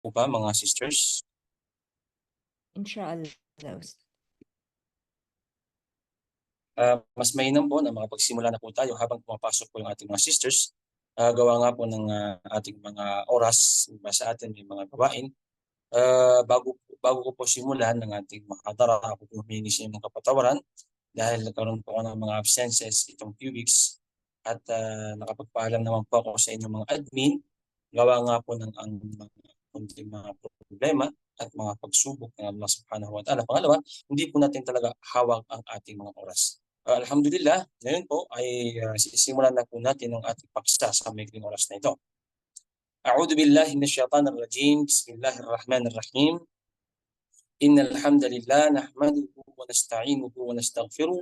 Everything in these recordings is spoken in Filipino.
po ba mga sisters? Inshallah, Ustaz. Mas mainam po na makapagsimula na po tayo habang pumapasok po yung ating mga sisters. Gawa nga po ng ating mga oras sa atin may mga gawain. Bago ko po simulan ng ating mahadara, ako po humingi sa inyong kapatawaran dahil nagkaroon po ako ng mga absences itong few weeks at nakapagpaalam naman po ako sa inyong mga admin. Gawa nga po ng ang kunting mga problema at mga pagsubok ng Allah subhanahu wa ta'ala. Pangalawa, hindi po natin talaga hawak ang ating mga oras. Alhamdulillah, ngayon po ay sisimulan na po natin ang ating paksa sa maikling oras na ito. A'udhu billahi minash shaitanir rajim. Bismillahir rahim. Innal hamdalillah nahmaduhu wa nasta'inuhu wa nastaghfiruh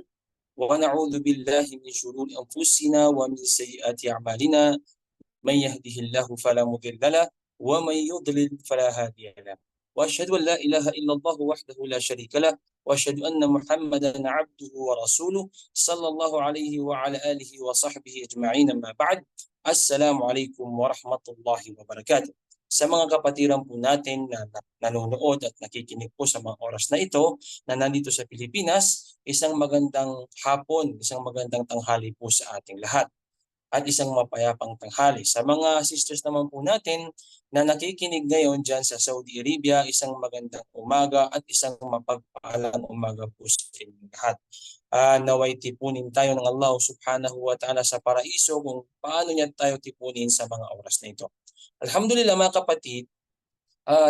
wa na'udzu billahi min shururi anfusina wa min sayyiati a'malina. Man yahdihillahu fala mudilla lahu wa man yudlil fala hadiya lahu. وأشهد أن لا إله إلا الله وحده لا شريك له وأشهد أن محمدا عبده ورسوله صلى الله عليه وعلى آله وصحبه أجمعين. أما بعد, Assalamu alaikum warahmatullahi wabarakatuh. Sa mga kapatiran po natin na nanonood at nakikinig po sa mga oras na ito na nandito sa Pilipinas, isang magandang hapon, isang magandang tanghali po sa ating lahat at isang mapayapang tanghali. Sa mga sisters naman po natin na nakikinig ngayon dyan sa Saudi Arabia, isang magandang umaga at isang mapagpalang umaga po sa inyong lahat. Naway tipunin tayo ng Allah subhanahu wa ta'ala sa paraiso kung paano niya tayo tipunin sa mga oras na ito. Alhamdulillah mga kapatid,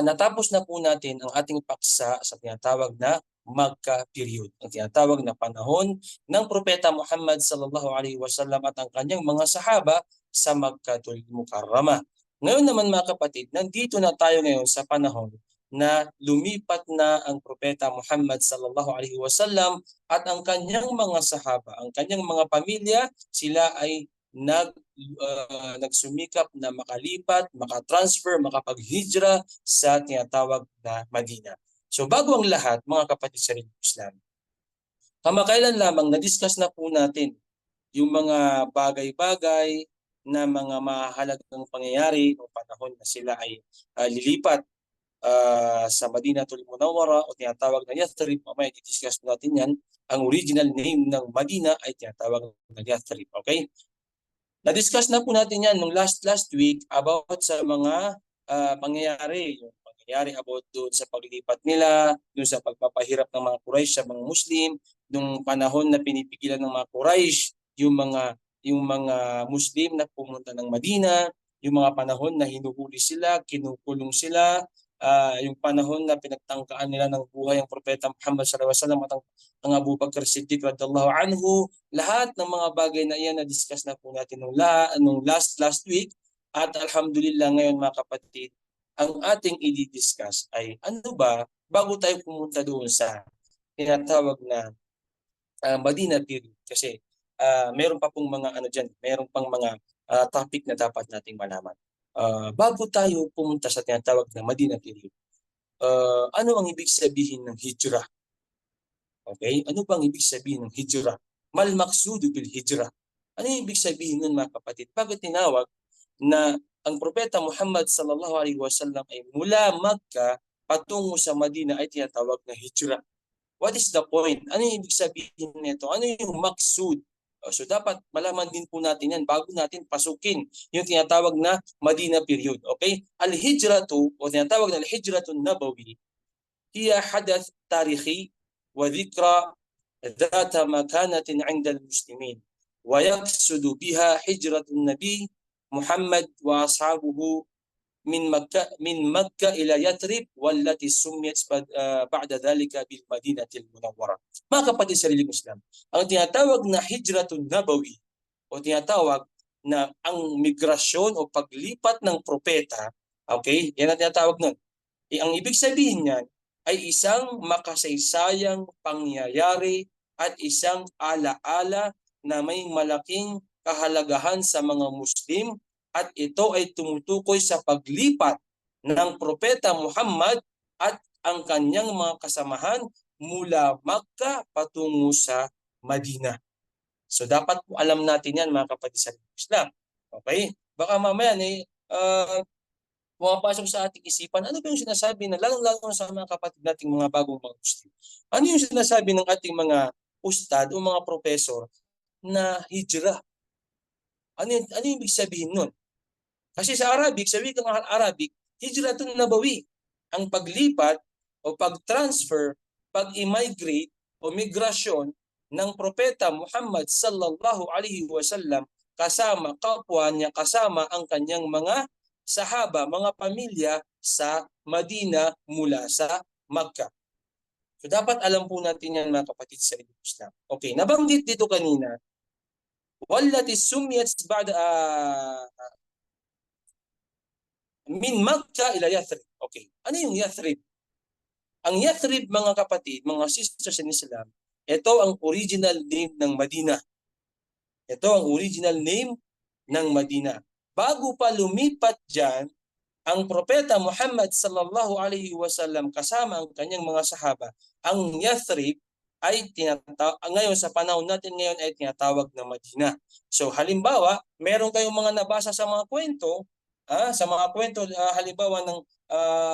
natapos na po natin ang ating paksa sa tinatawag na Makkah period, ang tinatawag na panahon ng Propeta Muhammad sallallahu alaihi wasallam at ang kanyang mga sahaba sa Makkahul Mukarramah. Ngayon naman mga kapatid, nandito na tayo ngayon sa panahon na lumipat na ang Propeta Muhammad sallallahu alaihi wasallam at ang kanyang mga sahaba, ang kanyang mga pamilya, sila ay nagsumikap na makalipat, makatransfer, makapaghijra sa tinatawag na Madina. So bago ang lahat, mga kapatid sa Islam, kamakailan lamang na-discuss na po natin yung mga bagay-bagay na mga mahalagang pangyayari noong panahon na sila ay lilipat sa Madinatul Munawwara o tinatawag na Yathrib. Mamaya i-discuss natin yan. Ang original name ng Madina ay tinatawag na Yathrib. Okay? Na-discuss na po natin yan nung last week about sa mga pangyayari. Yung pangyayari about doon sa paglipat nila, doon sa pagpapahirap ng mga Quraysh sa mga Muslim, nung panahon na pinipigilan ng mga Quraysh yung mga Muslim na pumunta ng Madina, yung mga panahon na hinuhuli sila, kinukulong sila, yung panahon na pinagtangkaan nila ng buhay ang Propeta Muhammad sallallahu alaihi wasallam at ang Abu Bakr Siddiq radhiyallahu anhu. Lahat ng mga bagay na iyan na-discuss na po natin nung last week. At alhamdulillah ngayon mga kapatid, ang ating i-discuss ay ano ba, bago tayo pumunta doon sa tinatawag na Madina period. Kasi meron pa pong mga meron pang mga topic na dapat nating malaman. Bago tayo pumunta sa tinatawag na Madina period, ano ang ibig sabihin ng hijrah? Okay? Ano bang ibig sabihin ng hijrah? Mal maqsudu bil hijrah. Ano yung ibig sabihin nun mga kapatid? Bakit tinawag na ang Propeta Muhammad sallallahu alaihi wasallam ay mula Makkah patungo sa Madina ay tinatawag na hijrah? What is the point? Ano yung ibig sabihin nito? Ano yung maksud? So dapat malaman din po natin yan bago natin pasukin yung tinatawag na Madina period. Okay? Al-hijratu o tinatawag na al-hijratun nabawi hiya hadath tarikhi wa dhikra ذات مكانة عند المسلمين ويقصد بها حجرة النبي محمد وأصحابه من مكة إلى يثرب والتي سميت بعد ذلك بالمدينة المنورة. Mga kapatid sa sariling Islam, ang tinatawag na Hijratun Nabawi o tinatawag na ang migrasyon o paglipat ng propeta, okay, yan ang tinatawag nun. Ang ibig sabihin niyan ay isang makasaysayang pangyayari at isang alaala na may malaking kahalagahan sa mga Muslim at ito ay tumutukoy sa paglipat ng Propeta Muhammad at ang kanyang mga kasamahan mula Makkah patungo sa Madina. So dapat po alam natin yan mga kapatid sa Islam. Okay? Baka mamaya pumapasok sa ating isipan, ano ba yung sinasabi na lalong-lalo sa mga kapatid nating mga bagong mga Muslim? Ano yung sinasabi ng ating mga ustad o mga professor na hijrah? Ano yung ibig sabihin nun? Kasi sa Arabic, sa wikang Arabic, hijratun nabawi. Ang paglipat o pag-transfer, pag-immigrate o migrasyon ng propeta Muhammad sallallahu alaihi wasallam kasama kapwa niya, kasama ang kanyang mga sahaba, mga pamilya sa Madina mula sa Makkah. So dapat alam po natin yan mga kapatid sa Islam. Okay, nabanggit dito kanina, wallati sumiyat ba'da min Makkah ila Yathrib. Okay. Ano yung Yathrib? Ang Yathrib, mga kapatid, mga sisters in Islam, ito ang original name ng Madina. Ito ang original name ng Madina. Bago pa lumipat dyan, ang propeta Muhammad sallallahu alaihi wasallam kasama ang kanyang mga sahaba, ang Yathrib ay ngayon sa panahon natin ngayon ay tinatawag na Madina. So halimbawa, meron kayong mga nabasa sa mga kwento, halimbawa ng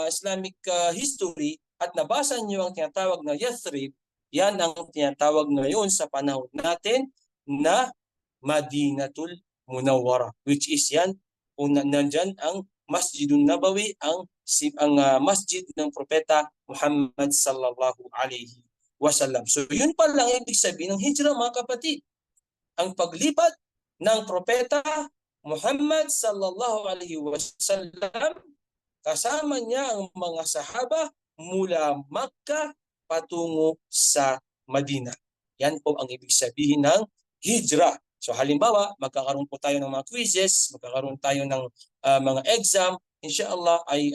Islamic history at nabasa niyo ang tinatawag na Yathrib, yan ang tinatawag ngayon sa panahon natin na Madinatul Munawwara, which is yan, nandyan ang Masjidun Nabawi, ang masjid ng propeta Muhammad sallallahu alaihi wasallam. So yun pa lang ibig sabihin ng hijrah, mga kapatid. Ang paglipat ng propeta Muhammad sallallahu alaihi wasallam, kasama niya ang mga sahaba mula Makkah patungo sa Madina. Yan po ang ibig sabihin ng hijrah. So halimbawa, magkakaroon po tayo ng mga quizzes, magkakaroon tayo ng mga exam, inshallah ay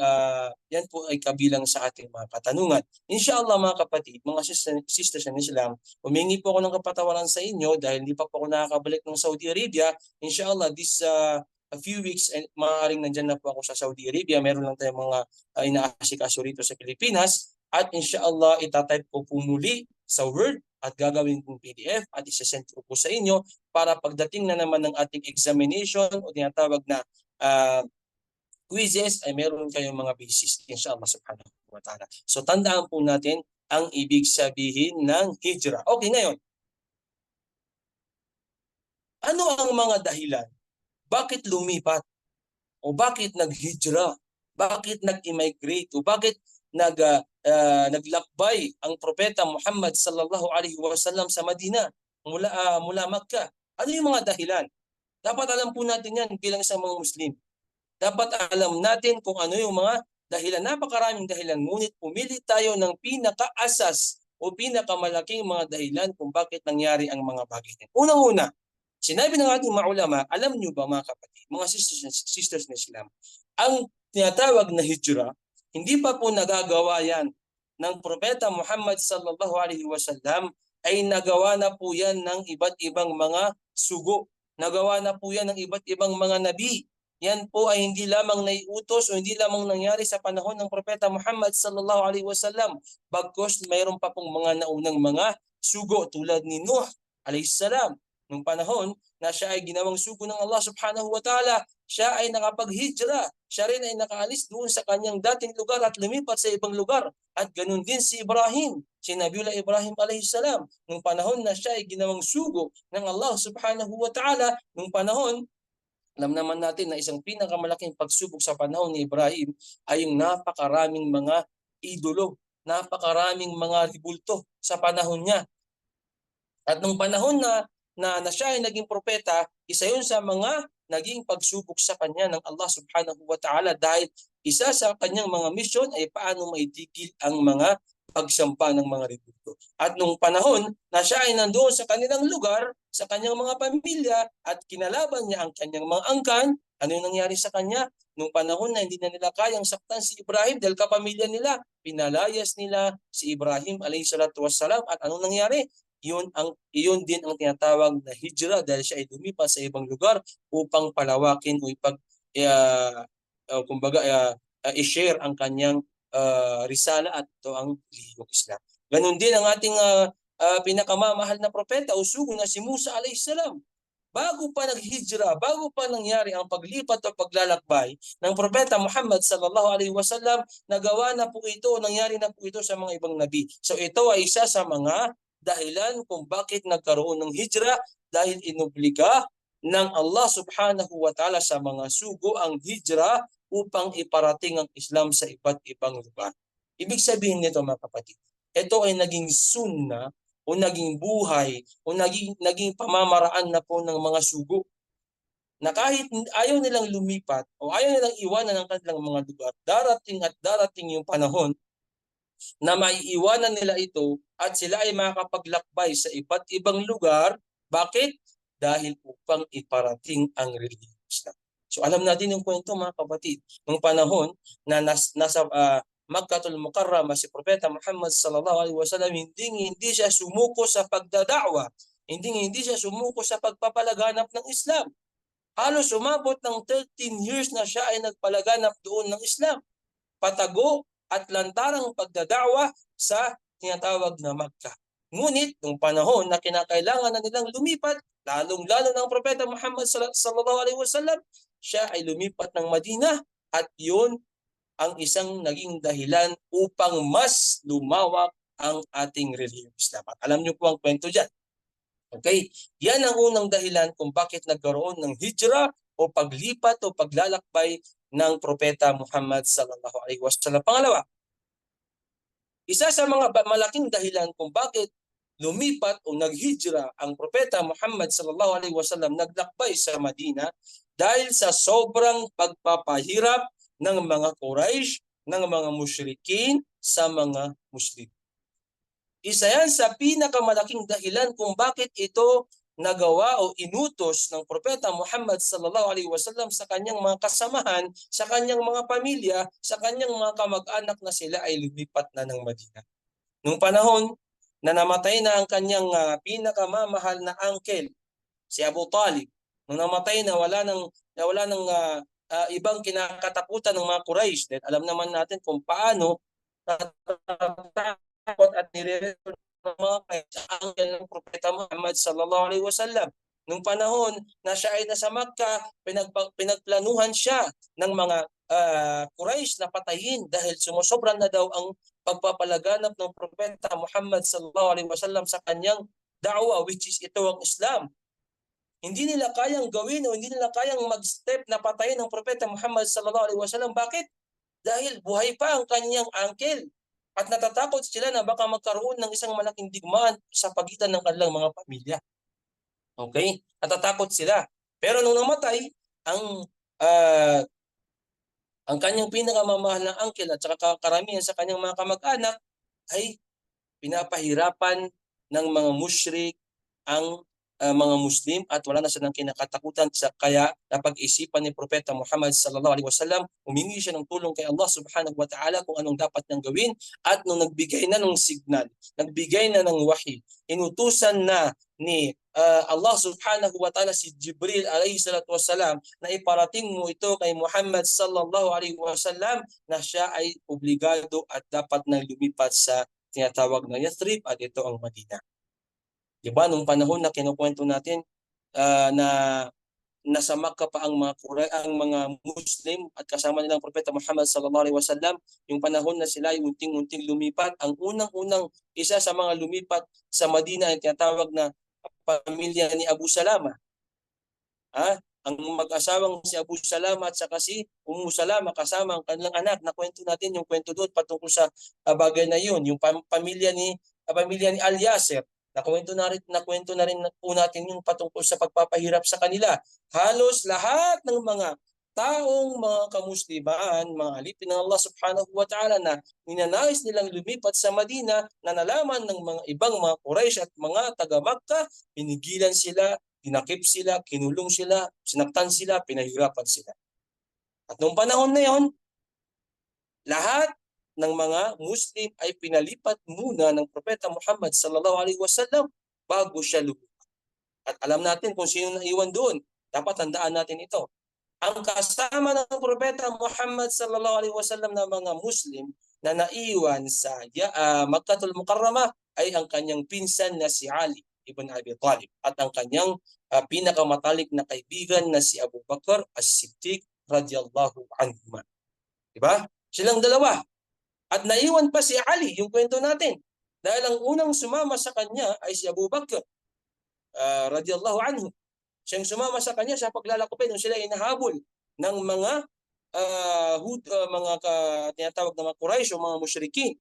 yan po ay kabilang sa ating mga katanungan. Inshallah mga kapatid, mga sisters in Islam, humingi po ako ng kapatawaran sa inyo dahil hindi pa po ako nakakabalik ng Saudi Arabia. Inshallah, this a few weeks, maaaring nandyan na po ako sa Saudi Arabia. Meron lang tayong mga inaasikaso rito sa Pilipinas. At inshallah, itatype ko po muli sa Word at gagawin kong PDF at isasend ko po sa inyo para pagdating na naman ng ating examination o tinatawag na quizzes ay meron kayong mga basis, inshallah subhanahu wa ta'ala. So tandaan po natin ang ibig sabihin ng hijrah. Okay, ngayon, ano ang mga dahilan? Bakit lumipat? O bakit naghijrah? Bakit nag-immigrate? O bakit naglakbay ang propeta Muhammad sallallahu alaihi wasallam sa Madina mula Makkah? Ano yung mga dahilan? Dapat alam po natin yan bilang isang mga Muslim. Dapat alam natin kung ano yung mga dahilan. Napakaraming dahilan. Ngunit pumili tayo ng pinakaasas o pinakamalaking mga dahilan kung bakit nangyari ang mga bagay. Unang-una, sinabi ng ating mga ulama, alam nyo ba mga kapatid, mga sisters na Islam, ang tinatawag na hijrah, hindi pa po nagagawa yan ng propeta Muhammad sallallahu alaihi wasallam, ay nagawa na po yan ng iba't ibang mga sugo. Nagawa na po yan ng iba't ibang mga nabi. Yan po ay hindi lamang naiutos o hindi lamang nangyari sa panahon ng propeta Muhammad sallallahu alaihi wasallam. Bagkus mayroon pa pong mga naunang mga sugo tulad ni Nuh alayhi salam. Nung panahon na siya ay ginawang sugo ng Allah subhanahu wa ta'ala, siya ay nakapag-hijrah. Siya rin ay nakaalis doon sa kanyang dating lugar at lumipat sa ibang lugar. At ganun din si Ibrahim, si Nabiullah Ibrahim alayhi salam. Nung panahon na siya ay ginawang sugo ng Allah subhanahu wa ta'ala, nung panahon, alam naman natin na isang pinakamalaking pagsubok sa panahon ni Ibrahim ay yung napakaraming mga idolo, napakaraming mga ribulto sa panahon niya. At nung panahon na siya ay naging propeta, isa yun sa mga naging pagsubok sa kanya ng Allah subhanahu wa ta'ala dahil isa sa kanyang mga misyon ay paano maitigil ang mga pagsampa ng mga ribulto. At nung panahon na siya ay nandoon sa kanilang lugar, sa kanyang mga pamilya at kinalaban niya ang kanyang mga angkan, ano yung nangyari sa kanya? Nung panahon na hindi na nila kayang saktan si Ibrahim dahil kapamilya nila, pinalayas nila si Ibrahim alayhi salatu wassalam. At anong nangyari? Iyon din ang tinatawag na hijrah dahil siya ay lumipat sa ibang lugar upang palawakin o i-share ang kanyang risala at ito ang lihiyong Islam. Ganun din ang ating pinakamamahal na propeta o sugo na si Musa alayhi salam. bago pa naghijra, bago pa nangyari ang paglipat o paglalakbay ng Propeta Muhammad sallallahu alaihi wasallam, nagawa na po ito, nangyari na po ito sa mga ibang nabi. So ito ay isa sa mga dahilan kung bakit nagkaroon ng hijra, dahil inobliga ng Allah subhanahu wa ta'ala sa mga sugo ang hijra upang iparating ang Islam sa iba't ibang lugar. Ibig sabihin nito mga kapatid, ito ay naging sunna o naging buhay o naging pamamaraan na po ng mga sugo na kahit ayaw nilang lumipat o ayaw nilang iwanan ang kanilang mga lugar, darating at darating yung panahon na maiiwanan nila ito at sila ay makapaglakbay sa iba't ibang lugar. Bakit? Dahil upang iparating ang relihiyong Islam. So alam natin yung kwento mga kapatid, nung panahon na nasa Magkatul Mukarrama si Propeta Muhammad sallallahu alaihi wasallam, hindi siya sumuko sa pagdada'wa, hindi siya sumuko sa pagpapalaganap ng Islam. Halos umabot ng 13 years na siya ay nagpalaganap doon ng Islam. Patago at lantarang pagdada'wa sa tinatawag na Makkah. Ngunit nung panahon na kinakailangan na nilang lumipat, lalong-lalo ng Propeta Muhammad sallallahu alaihi wasallam, siya ay lumipat ng Madina at yun ang isang naging dahilan upang mas lumawak ang ating relihiyong Islam. At alam niyo po ang kwento dyan. Okay? Yan ang unang dahilan kung bakit nagkaroon ng hijra o paglipat o paglalakbay ng Propeta Muhammad sallallahu alaihi wasallam. Pangalawa, isa sa mga malaking dahilan kung bakit lumipat o naghijra ang Propeta Muhammad sallallahu alaihi wasallam, naglakbay sa Madina, dahil sa sobrang pagpapahirap ng mga Quraysh, ng mga musyrikin sa mga Muslim. Isa yan sa pinakamalaking dahilan kung bakit ito nagawa o inutos ng Propeta Muhammad sallallahu alaihi wasallam sa kanyang mga kasamahan, sa kanyang mga pamilya, sa kanyang mga kamag-anak na sila ay lumipat na ng Madina. Nung panahon na namatay na ang kanyang pinakamamahal na uncle, si Abu Talib, nung namatay na wala ng ibang kinakatakutan ng mga Quraysh, dahil alam naman natin kung paano natatakot at nire-refer ng mga Quraysh sa uncle ng Propeta Muhammad sallallahu alaihi wasallam. Nung panahon na siya ay nasa Makkah, pinagplanuhan siya ng mga Quraysh na patayin dahil sumusobra na daw ang pagpapalaganap ng Propeta Muhammad sallallahu alaihi wasallam sa kanyang da'wa, which is ito ang Islam. Hindi nila kayang gawin o hindi nila kayang mag-step na patayin ng Propeta Muhammad sallallahu alaihi wasallam. Bakit? Dahil buhay pa ang kanyang uncle at natatakot sila na baka magkaroon ng isang malaking digmaan sa pagitan ng kanilang mga pamilya. Okay? Natatakot sila. Pero nung namatay ang kanyang pinakamamahal na uncle at saka karamihan sa kanyang mga kamag-anak, ay pinapahirapan ng mga musyrik ang mga Muslim at wala na silang kinakatakutan. Kaya napag-isipan ni Propeta Muhammad sallallahu alaihi wasallam, humingi siya ng tulong kay Allah subhanahu wa ta'ala kung anong dapat niyang gawin. At nung nagbigay na ng signal, nagbigay na ng wahi, inutusan na ni Allah subhanahu wa ta'ala si Jibril alayhi salatu wasalam na iparating mo ito kay Muhammad sallallahu alaihi wasallam na siya ay obligado at dapat na lumipat sa tinatawag na Yathrib at ito ang Madina. Diba, nung panahon na kinukwento natin na nasa Makkah pa ang mga Muslim at kasama nilang Propeta Muhammad sallallahu alaihi wasallam, yung panahon na sila ay unting-unting lumipat, ang unang-unang isa sa mga lumipat sa Madina ay tinatawag na pamilya ni Abu Salama. Ang mag-asawang si Abu Salama at saka si Ummu Salama kasama ang kanilang anak. Nakwento natin yung kwento doon patungkol sa bagay na yun, yung pamilya ni Al-Yasir. Nakwento na rin po natin yung patungkol sa pagpapahirap sa kanila. Halos lahat ng mga taong mga kamusliman, mga alipin ng Allah subhanahu wa ta'ala na ninanais nilang lumipat sa Madina, na nalaman ng mga ibang mga Quraysh at mga taga-Makkah, pinigilan sila, dinakip sila, kinulong sila, sinaktan sila, pinahirapan sila. At noong panahon na yon, lahat ng mga Muslim ay pinalipat muna ng Propeta Muhammad sallallahu alaihi wasallam bago siya lumipat. At alam natin kung sino naiwan doon. Dapat tandaan natin ito. Ang kasama ng Propeta Muhammad sallallahu alaihi wasallam na mga Muslim na naiwan sa Magkatul Mukarrama ay ang kanyang pinsan na si Ali. ibn Abi Talib at ang kanyang pinakamatalik na kaibigan na si Abu Bakr as-Siddiq radiyallahu anhuma. Diba? Silang dalawa. At naiwan pa si Ali, yung kwento natin. Dahil ang unang sumama sa kanya ay si Abu Bakr radiyallahu anhu. Siyang sumama sa kanya sa paglalakupin nung sila inahabol ng mga tinatawag na mga Quraysh o mga musyrikin.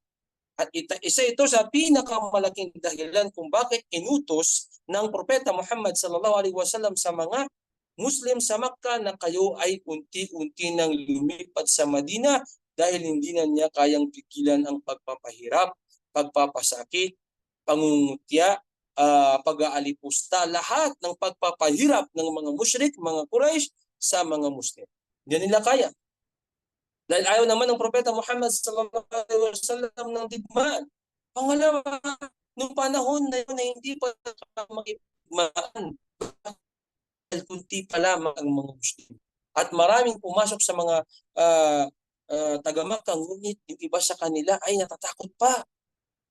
At isa ito sa pinakamalaking dahilan kung bakit inutos ng Propeta Muhammad sallallahu alaihi wasallam sa mga Muslim sa Makkah na kayo ay unti-unti nang lumipat sa Madina dahil hindi na niya kayang pigilan ang pagpapahirap, pagpapasakit, pangungutya, pag-aalipusta, lahat ng pagpapahirap ng mga musyrik, mga Quraysh sa mga Muslim. Hindi nila kaya. Dahil ayaw naman ng Propeta Muhammad sallallahu alaihi wasallam ng digmaan. Pangalawa, nung panahon na yun na hindi pa makipagmaan, kunti pa lamang ang mga Muslim. At maraming pumasok sa mga taga-Makkah, ngunit yung iba sa kanila ay natatakot pa.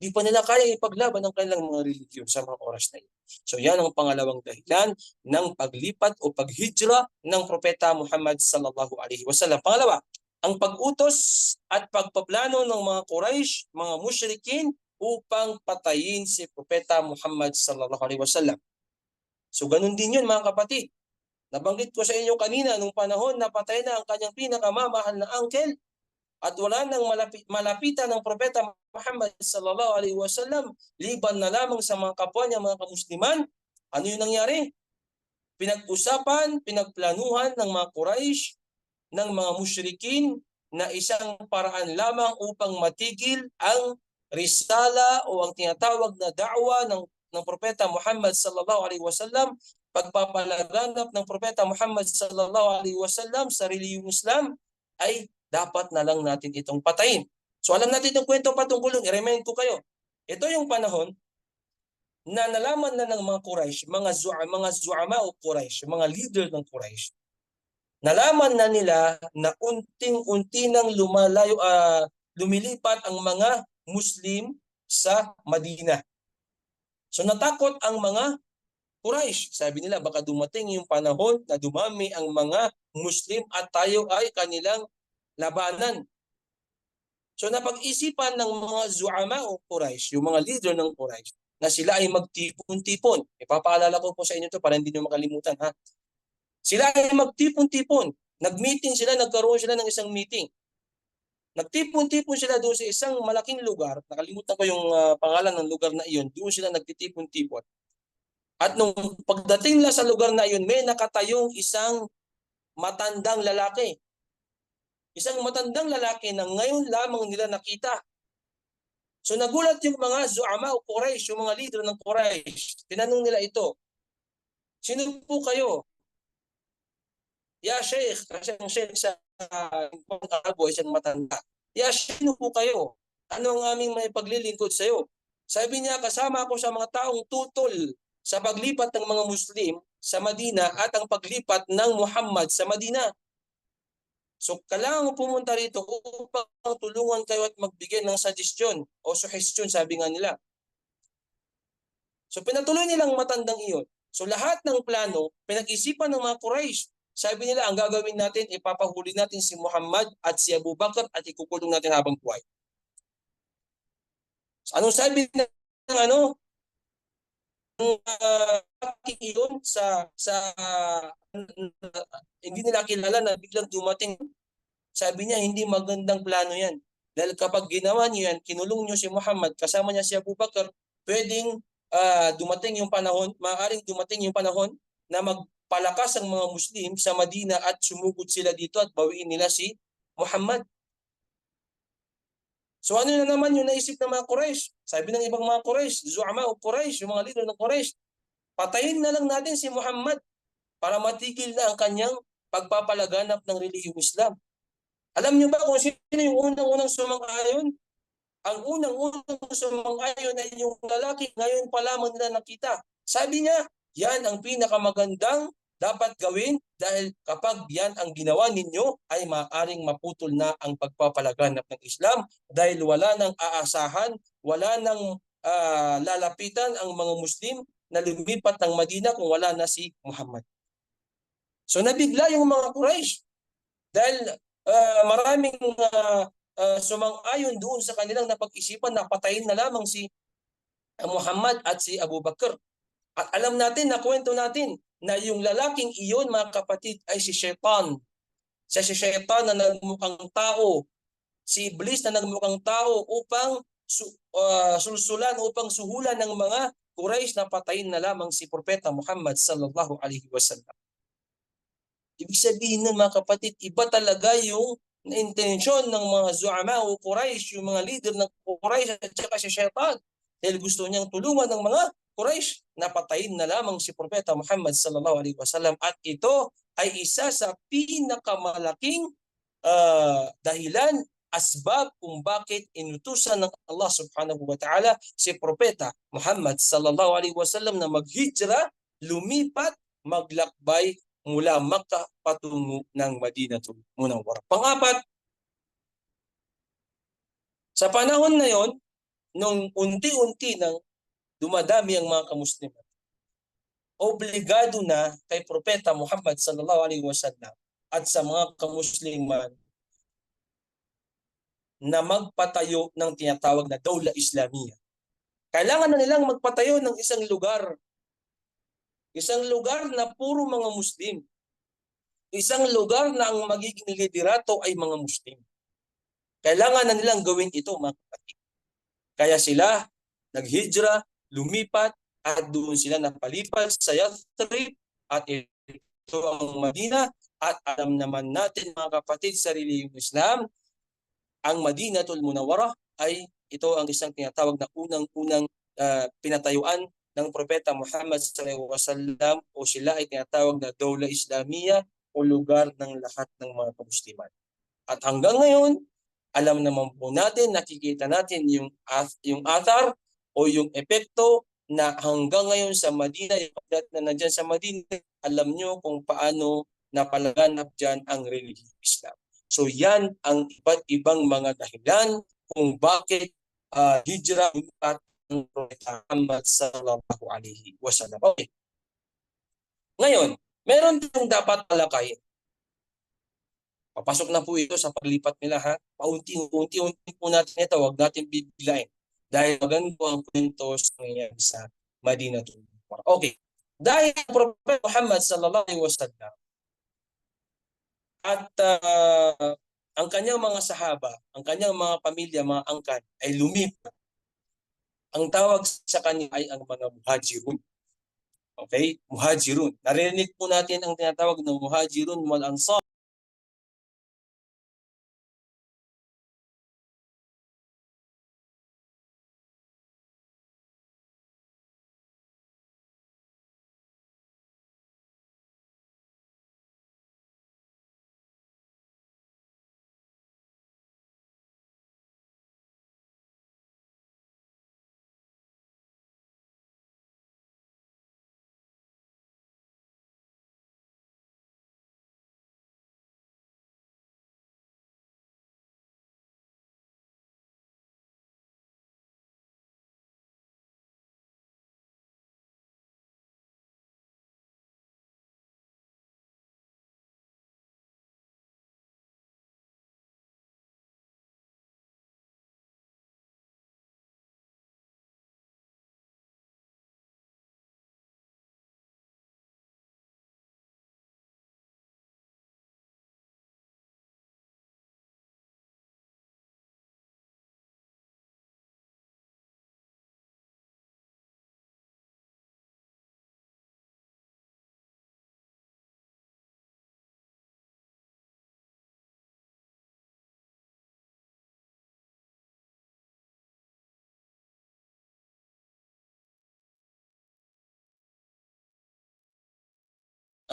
Di pa nila kaya ipaglaban ang kanilang mga religiyon sa mga oras na yun. So yan ang pangalawang dahilan ng paglipat o paghijra ng Propeta Muhammad sallallahu alaihi wasallam. Pangalawa, ang pag-utos at pagpaplano ng mga Quraysh, mga musyrikin upang patayin si Propeta Muhammad sallallahu alaihi wasallam. So ganun din yun mga kapatid. Nabanggit ko sa inyo kanina nung panahon na patay na ang kanyang pinakamamahal na uncle at wala nang malapitan ng Propeta Muhammad sallallahu alaihi wasallam liban na lamang sa mga kapwa niya mga kamusliman. Ano yung nangyari? Pinag-usapan, pinagplanuhan ng mga Quraysh, ng mga musyrikin na isang paraan lamang upang matigil ang risala o ang tinatawag na da'wa ng Propeta Muhammad sallallahu alaihi wasallam, pagpapalaganap ng Propeta Muhammad sallallahu alaihi wasallam sa relihiyong Islam ay dapat na lang natin itong patayin. So alam natin itong kwento patungkol, i-remind ko kayo. Ito yung panahon na nalaman na ng mga Quraysh, mga zu'ama o Quraysh, mga leader ng Quraysh. Nalaman na nila na unting-unti nang lumilipat ang mga Muslim sa Madina. So natakot ang mga Quraysh. Sabi nila baka dumating yung panahon na dumami ang mga Muslim at tayo ay kanilang labanan. So napag-isipan ng mga zu'ama o Quraysh, yung mga leader ng Quraysh, na sila ay magtipon-tipon. Ipapaalala ko po sa inyo ito para hindi nyo makalimutan. Sila ay magtipon-tipon. Nag-meeting sila, nagkaroon sila ng isang meeting. Nagtipon-tipon sila doon sa isang malaking lugar. Nakalimutan ko yung pangalan ng lugar na iyon. Doon sila nagtitipon-tipon. At nung pagdating nila sa lugar na iyon, may nakatayong isang matandang lalaki. Isang matandang lalaki na ngayon lamang nila nakita. So nagulat yung mga zu'ama o Quraysh, yung mga leader ng Quraysh. Tinanong nila ito, sino po kayo? Ya Sheikh, kasi ang Sheikh sa Arabo ay isang matanda. Ya Sheikh, sino po kayo? Ano ang aming may paglilingkod sa iyo? Sabi niya, kasama ako sa mga taong tutol sa paglipat ng mga Muslim sa Madina at ang paglipat ng Muhammad sa Madina. So kailangan mo pumunta rito upang tulungan kayo at magbigay ng suggestion o suggestion, sabi nga nila. So pinatuloy nilang matandang iyon. So lahat ng plano, pinag-isipan ng mga Quraysh. Sabi nila, ang gagawin natin, ipapahuli natin si Muhammad at si Abu Bakr at ikukulong natin habang buhay. So, anong sabi ng iyon sa hindi nila kilala na biglang dumating. Sabi niya, hindi magandang plano yan. Dahil kapag ginawa niyo yan, kinulong niyo si Muhammad, kasama niya si Abu Bakr, pwedeng dumating yung panahon, maaaring dumating yung panahon na magpalakas ang mga Muslim sa Madina at sumugod sila dito at bawiin nila si Muhammad. So ano na naman yung naisip ng mga Quraysh? Sabi ng ibang mga Quraysh, zu'ama o Quraysh, yung mga leader ng Quraysh, patayin na lang natin si Muhammad para matigil na ang kanyang pagpapalaganap ng relihiyong Islam. Alam niyo ba kung sino yung unang-unang sumang-ayon? Ang unang-unang sumang-ayon ay yung lalaki ngayon pa lamang nila nakita. Sabi niya, yan ang pinakamagandang dapat gawin dahil kapag yan ang ginawa ninyo ay maaaring maputol na ang pagpapalaganap ng Islam dahil wala nang aasahan, wala nang lalapitan ang mga Muslim na lumipat ng Madina kung wala na si Muhammad. So nabigla yung mga Quraysh dahil maraming sumang-ayon doon sa kanilang napag-isipan na patayin na lamang si Muhammad at si Abu Bakr. At alam natin, nakwento natin na yung lalaking iyon, mga kapatid, ay si Shaitan. Siya si Shaitan na nagmukhang tao, si Iblis na nagmukhang tao upang sulsulan, upang suhulan ng mga Quraysh na patayin na lamang si Propeta Muhammad sallallahu alaihi wasallam. Ibig sabihin nun, mga kapatid, iba talaga yung intensyon ng mga zu'ama o Quraysh, yung mga leader ng Quraysh at saka si Shaitan. Dahil gusto niyang tulungan ng mga Quraysh na patayin na lamang si Propeta Muhammad sallallahu alaihi wasallam. At ito ay isa sa pinakamalaking dahilan, asbab kung bakit inutusan ng Allah subhanahu wa ta'ala si Propeta Muhammad sallallahu alaihi wasallam na maghijra, lumipat, maglakbay mula Makkah patungo ng Madinatul Munawwarah. Pang-apat, sa panahon na yon, nung unti-unti nang dumadami ang mga kamusliman, obligado na kay Propeta Muhammad sallallahu alaihi wasallam at sa mga kamusliman na magpatayo ng tinatawag na Dawla Islamiyah. Kailangan na nilang magpatayo ng isang lugar na puro mga Muslim. Isang lugar na ang magiging liderato ay mga Muslim. Kailangan na nilang gawin ito, mga kapatid. Kaya sila naghijra, lumipat, at doon sila napalipas sa Yathrib at ito ang Madina. At alam naman natin, mga kapatid, sa relihiyong Islam, ang Madinatul Munawwarah ay ito ang isang tinatawag na unang-unang pinatayuan ng Propeta Muhammad sallallahu alaihi wasallam, o sila ay tinatawag na Dawla Islamiyah o lugar ng lahat ng mga kamusliman. At hanggang ngayon, alam naman po natin, nakikita natin yung athar o yung epekto na hanggang ngayon sa Madina, yung na nandyan sa Madina, alam nyo kung paano napalaganap dyan ang relihiyong Islam. So yan ang iba't ibang mga dahilan kung bakit hijrah at ng Propeta Muhammad sallallahu alaihi wasallam. Okay. Ngayon, meron tayong dapat talakayin. Papasok na po ito sa paglipat nila, ha. Paunti-unti po natin ito, huwag natin bibiglain. Dahil maganda ang kwento sa nangyayari sa Madinatul Munawwarah. Okay. Dahil ang Propeta Muhammad sallallahu alaihi wasallam at ang kanyang mga sahaba, ang kanyang mga pamilya, mga angkan ay lumipat. Ang tawag sa kanya ay ang mga muhajirun. Okay? Muhajirun. Narinig po natin ang tinatawag ng muhajirun wal ansar.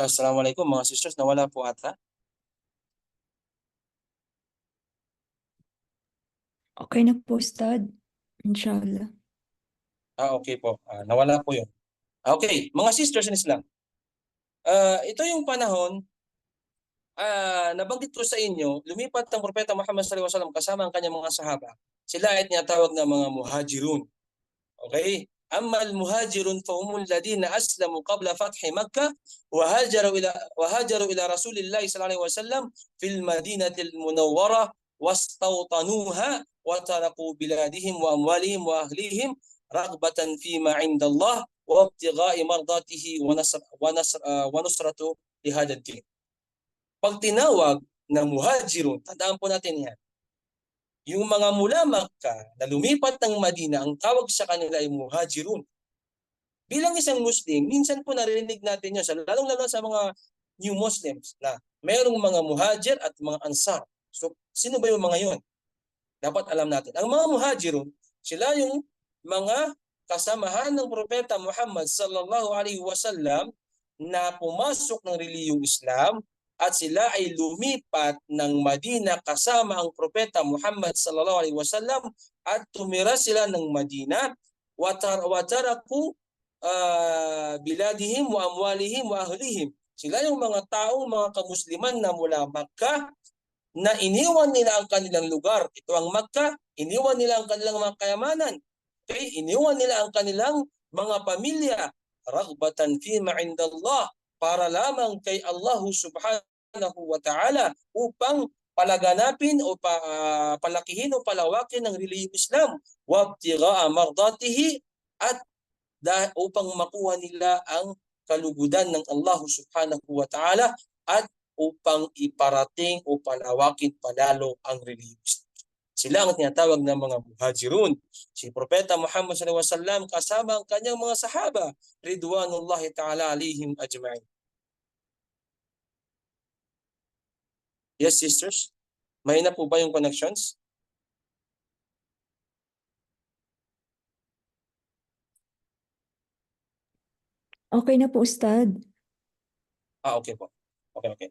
Assalamualaikum mga sisters, nawala po ata. Okay na po, Ustad. Inshallah. Okay po. Nawala po yun. Okay, mga sisters in Islam. Ito yung panahon, nabanggit ko sa inyo, lumipat ang Propeta Muhammad sallallahu alaihi wasallam kasama ang kanyang mga sahaba. Sila ay tinatawag na mga muhajirun. Okay? Amma al-muhajirun fahumul ladina aslamu qabla fathi Makkah wa hajaru ila Rasulillah sallallahu alaihi wasallam fil Madinatil Munawwarah wastawtanuha wa taraku biladihim wa amwalihim wa ahlihim raghbatan fima 'inda Allah wa ibtigha'i mardatihi wa nusratu li hadha ad-din. Pag tinawag na muhajirun, tandaan po natin yan. Yung mga mula Makkah na lumipat ng Madina, ang tawag sa kanila ay muhajirun. Bilang isang Muslim, minsan po narinig natin yun, lalong-lalo sa mga new Muslims na mayroong mga muhajir at mga ansar. So, sino ba yung mga yun? Dapat alam natin. Ang mga muhajirun, sila yung mga kasamahan ng Propeta Muhammad sallallahu alaihi wasallam na pumasok ng reliyong Islam at sila ay lumipat ng Madina kasama ang Propeta Muhammad sallallahu alaihi wasallam at tumira sila ng Madina wa taraku biladihim wa amwalihim wa ahlihim. Sila yung mga taong mga kamusliman na mula Makkah na iniwan nila ang kanilang lugar. Ito ang Makkah, iniwan nila ang kanilang mga kayamanan. Okay? Iniwan nila ang kanilang mga pamilya. Raghbatan fima 'inda Allah, para lamang kay Allah subhanahu wa ta'ala upang palaganapin o palakihin o palawakin ng reliyong Islam. Wabtigha'a mardatihi, at upang makuha nila ang kalugudan ng Allah subhanahu wa ta'ala at upang iparating o palawakin palalo ang reliyong Islam. Sila ang tinatawag ng mga muhajirun. Si Propeta Muhammad sallallahu alaihi wasallam kasama ang kanyang mga sahaba, ridwanullahi ta'ala alaihim ajma'in. Yes, sisters? May na po ba yung connections? Okay na po, Ustad. Okay po. Okay.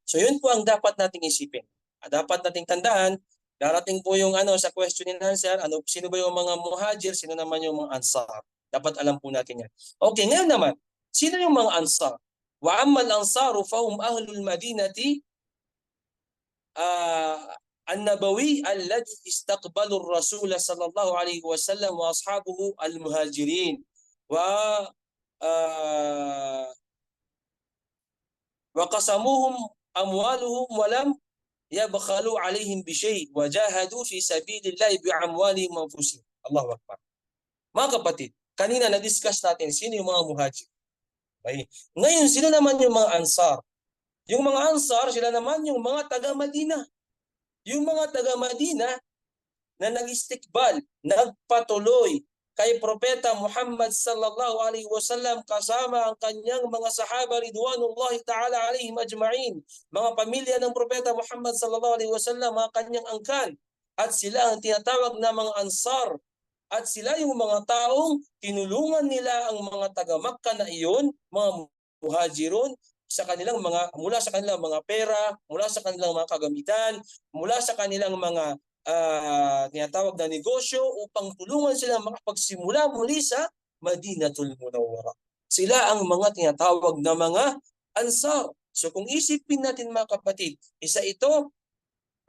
So yun po ang dapat nating isipin. Dapat nating tandaan, darating po yung sa question and answer, sino ba yung mga muhajir, sino naman yung mga ansar. Dapat alam po natin yan. Okay, ngayon naman, sino yung mga ansar? Wa ammal ansaru fahum ahlul madinati an-nabawi alladhi istaqbalu ar-rasul sallallahu alaihi wasallam wa ashabuhu al-muhajirin wa qasamuhum amwaluhum wa lam yabkhalu alaihim bi shay wa jahadu fi sabilillah bi amwalihim wa anfusihim. Allahu akbar. Mga kapatid, kanina na-discuss natin sino yung mga muhajir. Okay. Ngayon, sino naman yung mga ansar? Yung mga ansar, sila naman yung mga taga-Madina. Yung mga taga-Madina na nag-istikbal, nagpatuloy kay Propeta Muhammad sallallahu alaihi wasallam kasama ang kanyang mga sahaba ridwanullahi ta'ala alaihim ajma'in. Mga pamilya ng Propeta Muhammad sallallahu alaihi wasallam, mga kanyang angkan. At sila ang tinatawag na mga ansar. At sila yung mga taong tinulungan nila ang mga taga-Makkah na iyon, mga muhajirun, mula sa kanilang mga pera, mula sa kanilang mga kagamitan, mula sa kanilang mga tinatawag na negosyo upang tulungan sila makapagsimula muli sa Madinatul Munawwarah. Sila ang mga tinatawag na mga ansar. So kung isipin natin mga kapatid, isa ito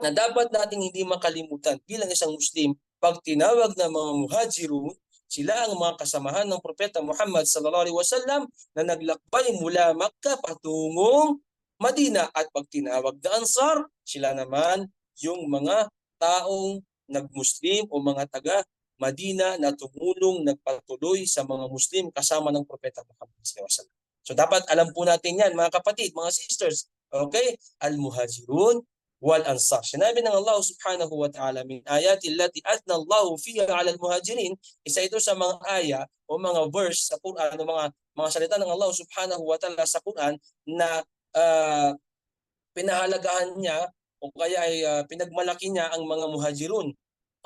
na dapat nating hindi makalimutan bilang isang Muslim. Pag tinawag ng mga muhajirun, sila ang mga kasamahan ng Propeta Muhammad sallallahu alaihi wasallam na naglakbay mula Makkah patungong Madina. At pag tinawag na ansar, sila naman yung mga taong nag-Muslim o mga taga-Madina na tumulong, nagpatuloy sa mga Muslim kasama ng Propeta Muhammad sallallahu alaihi wasallam. So dapat alam po natin yan mga kapatid, mga sisters. Okay? Al-muhajirun wal ansar. Sinabi ng Allah subhanahu wa ta'ala min ayati allati athna Allah fiha 'ala al-muhajirin, isa ito sa mga aya o mga verse sa Quran o mga salita ng Allah subhanahu wa ta'ala sa Quran na pinahalagahan niya o kaya ay pinagmalaki niya ang mga muhajirun.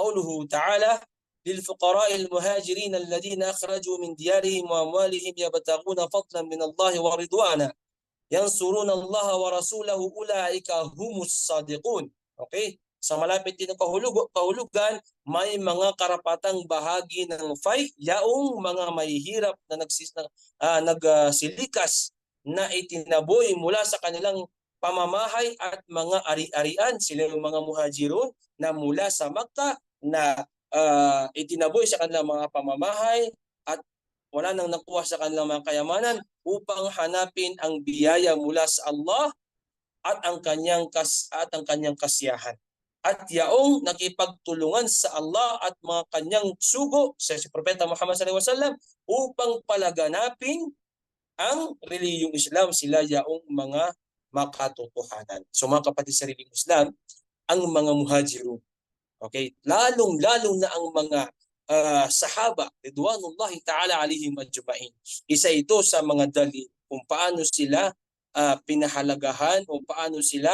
Qauluhu ta'ala للفقراء المهاجرين الذين أخرجوا من ديارهم وأموالهم يبتغون فضلا من الله ورضوانا yansuruna Allah wa rasulahu ulaika humus sadiqun. Okay? Sa malapit din ng kahulugan, may mga karapatang bahagi ng fight, yaong mga mahihirap na nagsilikas na itinaboy mula sa kanilang pamamahay at mga ari-arian. Sila yung mga muhajirun na mula sa Makkah na itinaboy sa kanilang mga pamamahay at wala nang nakuha sa kanilang mga kayamanan upang hanapin ang biyaya mula sa Allah at ang kanyang kasiyahan. At yaong nakipagtulungan sa Allah at mga kanyang sugo sa si Propeta Muhammad SAW upang palaganapin ang reliyong Islam, sila yaong mga makatotohanan. So mga kapatid sa reliyong Islam, ang mga muhajirun, okay, lalong-lalong na ang mga sahaba, ridwanullahi ta'ala alihim ajma'in. Isa ito sa mga dali kung paano sila pinahalagahan o paano sila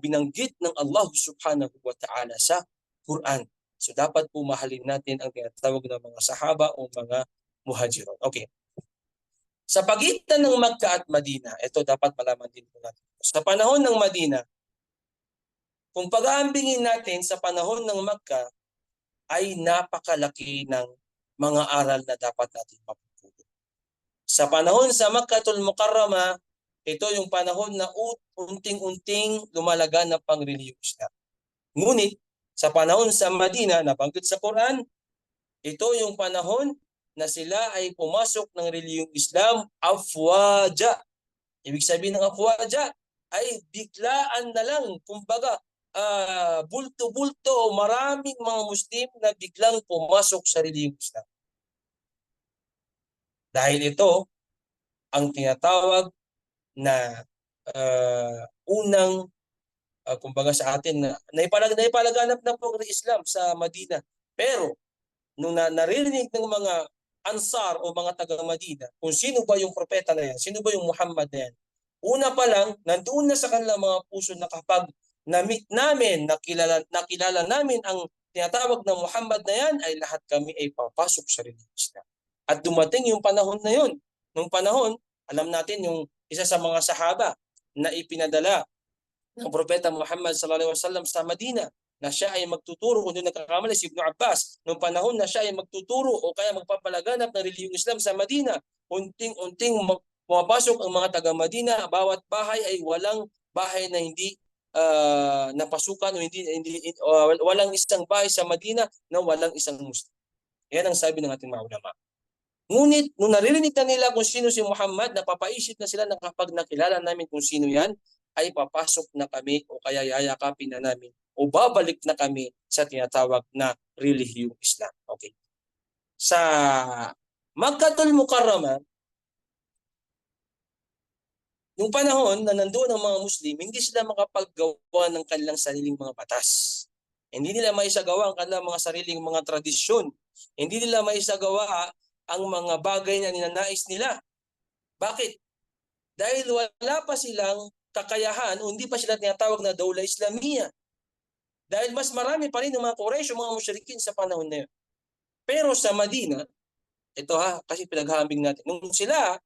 binanggit ng Allah subhanahu wa ta'ala sa Quran. So dapat po mahalin natin ang tinatawag ng mga sahaba o mga muhajirun. Okay. Sa pagitan ng Makkah at Madina, ito dapat malaman din po natin. Sa panahon ng Madina, kung pag-aambingin natin sa panahon ng Makkah, ay napakalaki ng mga aral na dapat natin mapupulot. Sa panahon sa Makkatul Mukarrama, ito yung panahon na unting-unting lumalagan ng pangreliyong Islam. Ngunit sa panahon sa Madina, nabanggit sa Quran, ito yung panahon na sila ay pumasok ng reliyong Islam afwaja. Ibig sabihin ng afwaja ay biglaan na lang, kumbaga bulto-bulto o maraming mga Muslim na biglang pumasok sa reliyong Islam. Dahil ito ang tinatawag na unang kumbaga sa atin na naipalaganap na po ang Islam sa Madina. Pero nung naririnig ng mga Ansar o mga taga-Madina kung sino ba yung propeta na yan, sino ba yung Muhammad na yan, una pa lang, nandoon na sa kanilang mga puso na kapag na-meet namin, nakilala namin ang tinatawag na Muhammad na yan, ay lahat kami ay papasok sa reliyong Islam. At dumating yung panahon na yun. Nung panahon, alam natin yung isa sa mga sahaba na ipinadala ng Propeta Muhammad sallallahu alaihi wasallam sa Madina na siya ay magtuturo, kung doon nagkakamali si Ibn Abbas, nung panahon na siya ay magtuturo o kaya magpapalaganap ng reliyong Islam sa Madina, unting-unting pumapasok ang mga taga-Madina, bawat bahay ay walang bahay na hindi napasukan o walang isang bahay sa Madina na walang isang Muslim. Yan ang sabi ng ating mga ulama. Ngunit nung naririnig na nila kung sino si Muhammad, napapaisip na sila na kapag nakilala namin kung sino yan, ay papasok na kami o kaya yayakapin na namin o babalik na kami sa tinatawag na relihiyong Islam. Okay. Sa Makkatul Mukarrama, yung panahon na nandoon ang mga Muslim, hindi sila makapaggawa ng kanilang sariling mga batas. Hindi nila maisagawa ang kanilang mga sariling mga tradisyon. Hindi nila maisagawa ang mga bagay na ninanais nila. Bakit? Dahil wala pa silang kakayahan o hindi pa sila tinatawag na Dawla Islamiyya. Dahil mas marami pa rin ng mga Quraysh o mga musyrikin sa panahon na yun. Pero sa Madina, ito kasi pinaghahambing natin, nung sila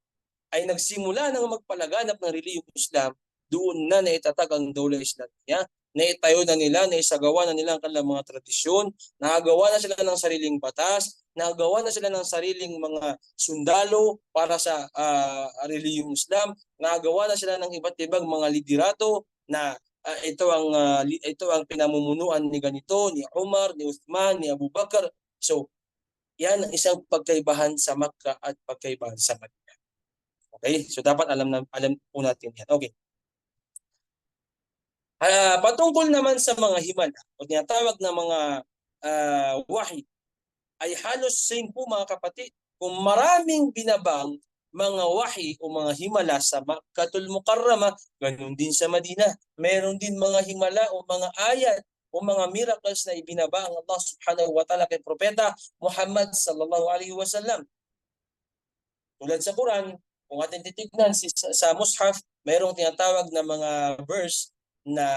ay nagsimula ng magpalaganap ng reliyong Islam, doon na naitatag ang Dawla Islamiyya, naitayo na nila, naisagawa na nila ang kanilang mga tradisyon, nakagawa na sila ng sariling batas, nakagawa na sila ng sariling mga sundalo para sa reliyong Islam, nakagawa na sila ng iba't ibang mga liderato na ito ang pinamumunuan ni ganito, ni Umar, ni Uthman, ni Abu Bakar. So, yan ang isang pagkaibahan sa Makkah at pagkaibahan sa Madina. Okay? So dapat alam po natin yan. Okay. Patungkol naman sa mga himala o tinatawag na mga wahi, ay halos same po mga kapatid. Kung maraming binabang mga wahi o mga himala sa Makkatul Mukarrama, ganun din sa Madina. Meron din mga himala o mga ayat o mga miracles na ibinaba ang Allah subhanahu wa ta'ala kay Propeta Muhammad sallallahu alaihi wasallam. Tulad sa Quran, kung ating titignan sa Mushaf, mayroong tinatawag na mga verse na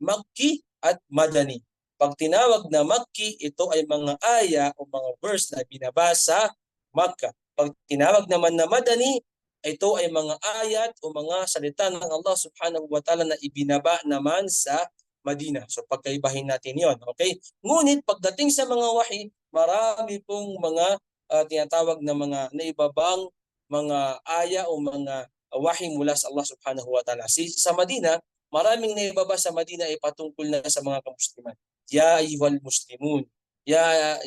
Makki at Madani. Pag tinawag na Makki, ito ay mga aya o mga verse na binabasa Makkah. Pag tinawag naman na Madani, ito ay mga ayat o mga salita ng Allah subhanahu wa ta'ala na ibinaba naman sa Madina. So pagkaibahin natin yon, okay? Ngunit pagdating sa mga wahi, marami pong mga tinatawag na mga naibabang mga aya o mga wahi mula sa Allah subhanahu wa ta'ala. Sa Madina, maraming naibaba sa Madina ay patungkol na sa mga kamusliman. Ya ayyuhal muslimun, ya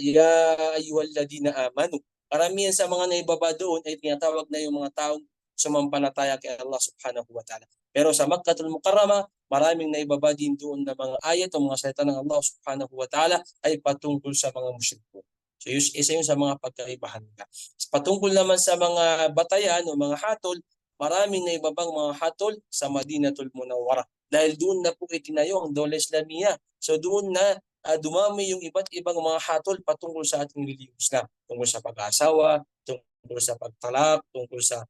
ayyuhalladhina amanu. Karamihan sa mga naibaba doon ay tinatawag na yung mga taong sumampalataya kay Allah subhanahu wa ta'ala. Pero sa Makkahul Mukarramah, maraming naibaba din doon na mga ayat o mga salita ng Allah subhanahu wa ta'ala ay patungkol sa mga mushriko. So isa yun sa mga pagkaibahan nila. Patungkol naman sa mga batayan o mga hatol, maraming naibabang mga hatol sa Madinatul Munawwarah. Dahil doon na po itinayo ang Dawla Islamiyah. So doon na dumami yung iba't ibang mga hatol patungkol sa ating relihiyong Islam. Tungkol sa pag-aasawa, tungkol sa pagtalak, tungkol sa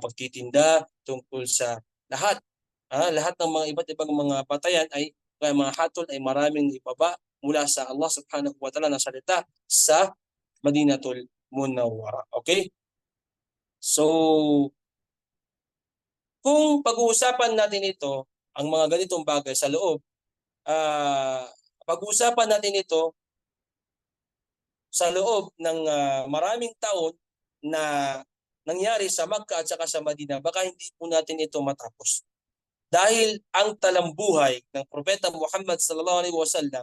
pagtitinda, tungkol sa lahat. Lahat ng mga iba't ibang mga batayan ay mga hatol ay maraming ibaba mula sa Allah subhanahu wa ta'ala na salita sa Madinatul Munawwarah. Okay? So, kung pag-uusapan natin ito, ang mga ganitong bagay sa loob, pag-uusapan natin ito sa loob ng maraming taon na nangyari sa Makkah at saka sa Madina, baka hindi po natin ito matapos. Dahil ang talambuhay ng Propeta Muhammad sallallahu alaihi wasallam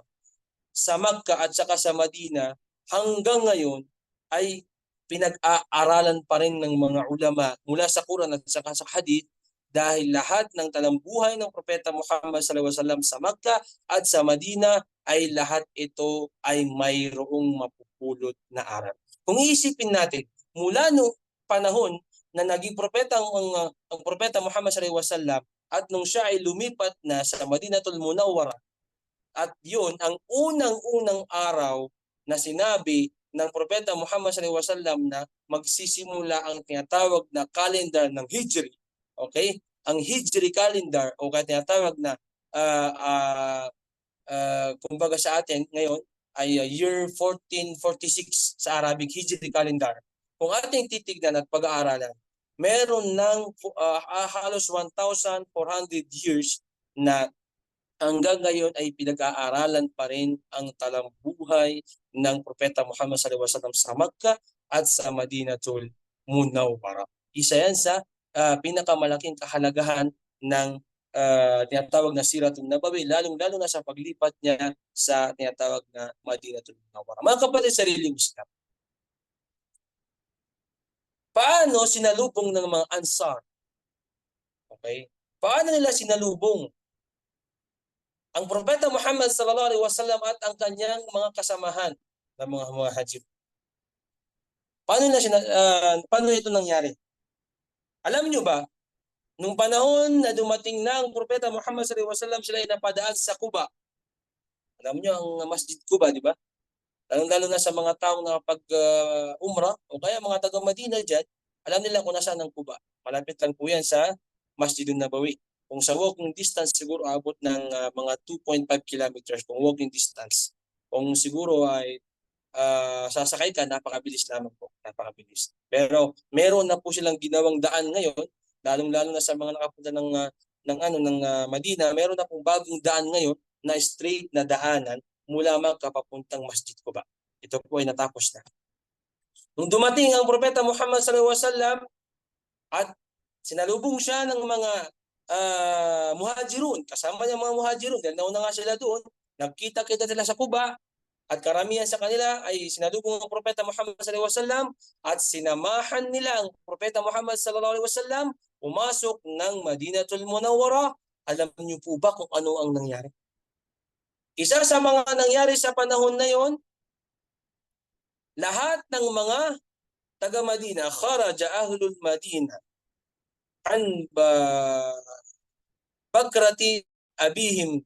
sa Makkah at saka sa Madina hanggang ngayon ay pinag-aaralan pa rin ng mga ulama mula sa Quran at saka sa Hadith, dahil lahat ng talambuhay ng Propeta Muhammad sallallahu alaihi wasallam sa Makkah at sa Madina ay lahat ito ay mayroong mapupulot na aral. Kung iisipin natin, mula no panahon na naging propeta ang Propeta Muhammad sallallahu alaihi wasallam at nung siya ay lumipat na sa Madinatul Munawwarah, at yun ang unang-unang araw na sinabi ng Propeta Muhammad sallallahu alaihi wasallam na magsisimula ang tinatawag na calendar ng Hijri. Okay? Ang Hijri calendar o kaya tinatawag na kumbaga sa atin ngayon ay year 1446 sa Arabic Hijri calendar. Kung ating titignan at pag-aaralan, meron ng halos 1,400 years na hanggang ngayon ay pinag-aaralan pa rin ang talambuhay ng Propeta Muhammad sallallahu alaihi wasallam sa Makkah at sa Madinatul Munawwarah. Isa yan sa pinakamalaking kahalagahan ng tinatawag na Siratul Nabawi, lalong-lalo na sa paglipat niya sa tinatawag na Madinatul Munawwarah. Mga kapatid sa relihiyong Islam, paano sinalubong ng mga Ansar? Okay? Paano nila sinalubong ang Propeta Muhammad sallallahu alaihi wasallam at ang kanyang mga kasamahan ng mga muhajir? Paano ito nangyari? Alam niyo ba, nung panahon na dumating na ang Propeta Muhammad sallallahu alaihi wasallam, sila ay napadaan sa Quba. Alam niyo ang Masjid Quba, di ba? Lalo na sa mga taong nakapag-umrah o kaya mga taga-Madina dyan, alam nila kung nasaan ang Quba. Malapit lang po yan sa Masjidun Nabawi. Kung sa walking distance, siguro abot ng mga 2.5 kilometers kung walking distance. Kung siguro ay sasakay ka, napakabilis lamang po. Napakabilis. Pero meron na po silang ginawang daan ngayon, lalong-lalo na sa mga nakapunta ng Madina, meron na pong bagong daan ngayon na straight na daanan mula Makkah papuntang Masjid Quba. Ito po ay natapos na. Nung dumating ang Propeta Muhammad sallallahu alaihi wasallam at sinalubong siya ng mga muhajirun, kasama niya mga muhajirun, dahil nauna nga sila doon, nagkita-kita sila sa Quba, at karamihan sa kanila ay sinalubong ang Propeta Muhammad sallallahu alaihi wasallam at sinamahan nila ang Propeta Muhammad sallallahu alaihi wasallam pumasok ng Madinatul Munawwarah. Alam niyo po ba kung ano ang nangyari? Isa sa mga nangyari sa panahon na yon, lahat ng mga taga-Madina, kharaja ahlul Madina an bakrati abihim